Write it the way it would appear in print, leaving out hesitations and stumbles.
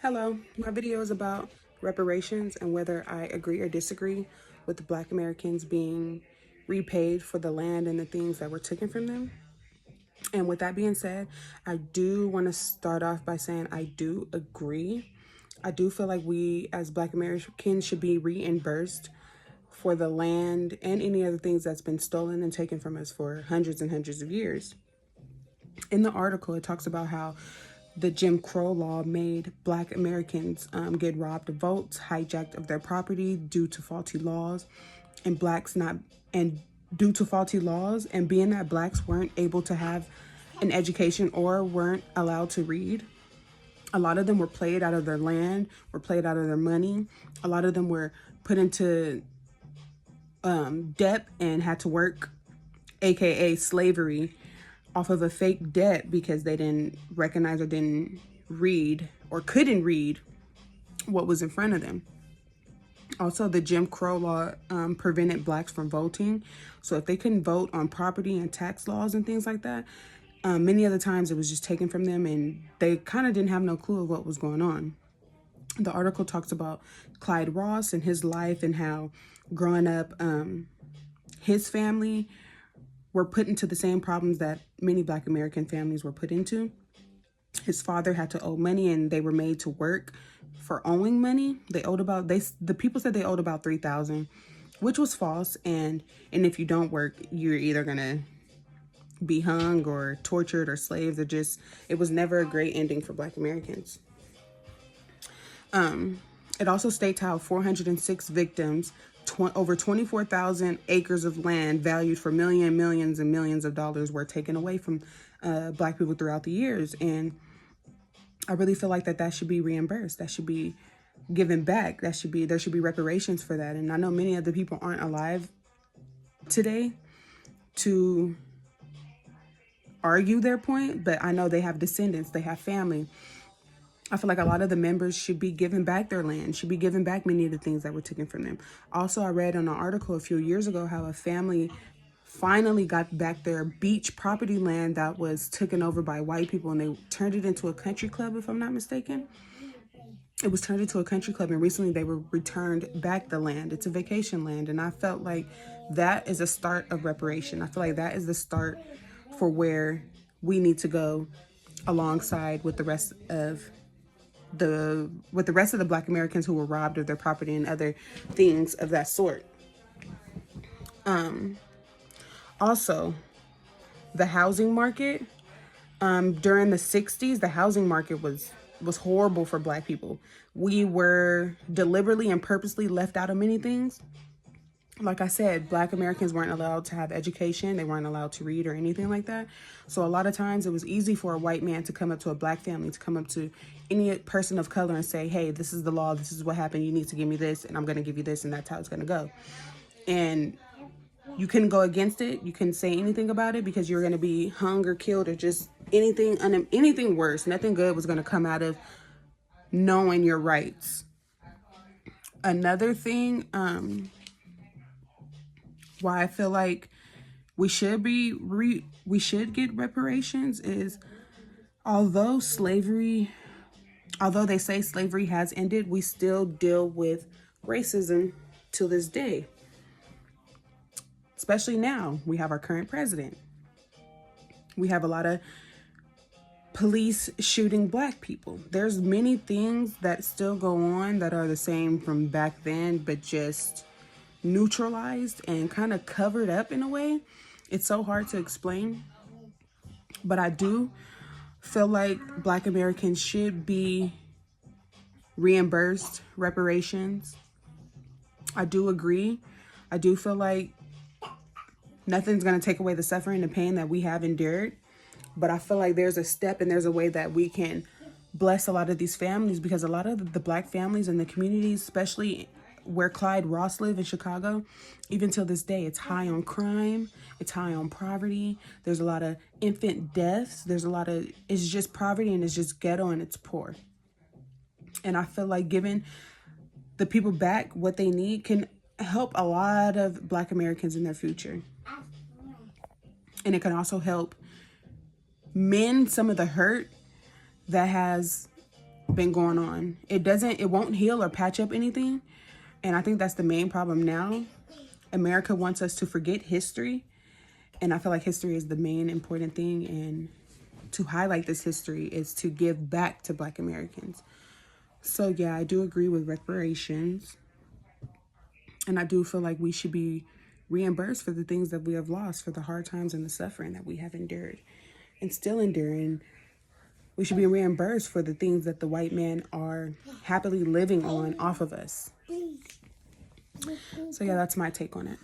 Hello, my video is about reparations and whether I agree or disagree with the Black Americans being repaid for the land and the things that were taken from them. And with that being said, I do want to start off by saying I do agree. I do feel like we as Black Americans should be reimbursed for the land and any other things that's been stolen and taken from us for hundreds and hundreds of years. In the article, it talks about how the Jim Crow law made Black Americans get robbed of votes, hijacked of their property due to faulty laws, and blacks not and due to faulty laws, and being that blacks weren't able to have an education or weren't allowed to read. A lot of them were played out of their land, were played out of their money. A lot of them were put into debt and had to work, aka slavery, off of a fake debt because they didn't recognize or didn't read or couldn't read what was in front of them. Also, the Jim Crow law prevented blacks from voting. So if they couldn't vote on property and tax laws and things like that, many of the times it was just taken from them and they kind of didn't have no clue of what was going on. The article talks about Clyde Ross and his life and how growing up, his family were put into the same problems that many Black American families were put into. His father had to owe money and they were made to work for owing money. The people said they owed about $3,000, which was false. And if you don't work, you're either gonna be hung or tortured or slaves, or just, it was never a great ending for Black Americans. It also states how 406 victims, over 24,000 acres of land valued for millions and millions of dollars were taken away from Black people throughout the years. And I really feel like that should be reimbursed. That should be given back. There should be reparations for that. And I know many of the people aren't alive today to argue their point, but I know they have descendants, they have family. I feel like a lot of the members should be given back their land, should be given back many of the things that were taken from them. Also, I read in an article a few years ago how a family finally got back their beach property land that was taken over by white people, and they turned it into a country club, if I'm not mistaken. It was turned into a country club, and recently they were returned back the land. It's a vacation land, and I felt like that is a start of reparation. I feel like that is the start for where we need to go alongside with the rest of the Black Americans who were robbed of their property and other things of that sort. Also, the housing market, during the 60s, the housing market was horrible for Black people. We were deliberately and purposely left out of many things. Like I said, Black Americans weren't allowed to have education. They weren't allowed to read or anything like that. So a lot of times it was easy for a white man to come up to a Black family, to come up to any person of color and say, hey, this is the law. This is what happened. You need to give me this, and I'm going to give you this, and that's how it's going to go. And you couldn't go against it. You couldn't say anything about it because you were going to be hung or killed or just anything worse. Nothing good was going to come out of knowing your rights. Another thing, why I feel like we should get reparations is, although they say slavery has ended, we still deal with racism to this day. Especially now, we have our current president. We have a lot of police shooting Black people. There's many things that still go on that are the same from back then, but just neutralized and kind of covered up in a way. It's so hard to explain, but I do feel like Black Americans should be reimbursed reparations. I do agree. I do feel like nothing's going to take away the suffering and pain that we have endured, but I feel like there's a step and there's a way that we can bless a lot of these families, because a lot of the Black families in the communities, especially where Clyde Ross lived in Chicago, even till this day, it's high on crime, it's high on poverty. There's a lot of infant deaths. It's just poverty, and it's just ghetto, and it's poor. And I feel like giving the people back what they need can help a lot of Black Americans in their future. And it can also help mend some of the hurt that has been going on. It won't heal or patch up anything. And I think that's the main problem now. America wants us to forget history. And I feel like history is the main important thing. And to highlight this history is to give back to Black Americans. So yeah, I do agree with reparations. And I do feel like we should be reimbursed for the things that we have lost, for the hard times and the suffering that we have endured and still enduring. We should be reimbursed for the things that the white men are happily living on off of us. So yeah, that's my take on it.